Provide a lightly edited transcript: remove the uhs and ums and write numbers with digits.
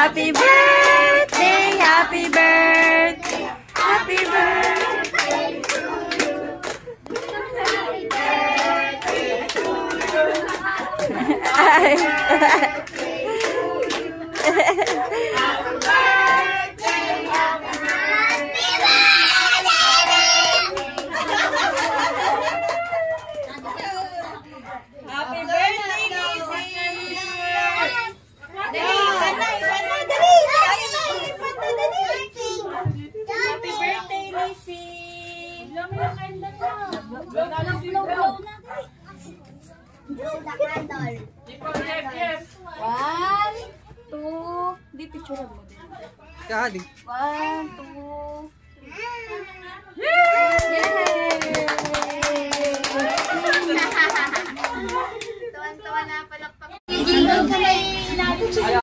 Happy birthday, happy birthday, happy birthday to you. Happy birthday to you. Happy birthday to you. One, two, di picture mo din. Kali. 1, 2, 3. Yay! Tuwan-tuwa na palakpak.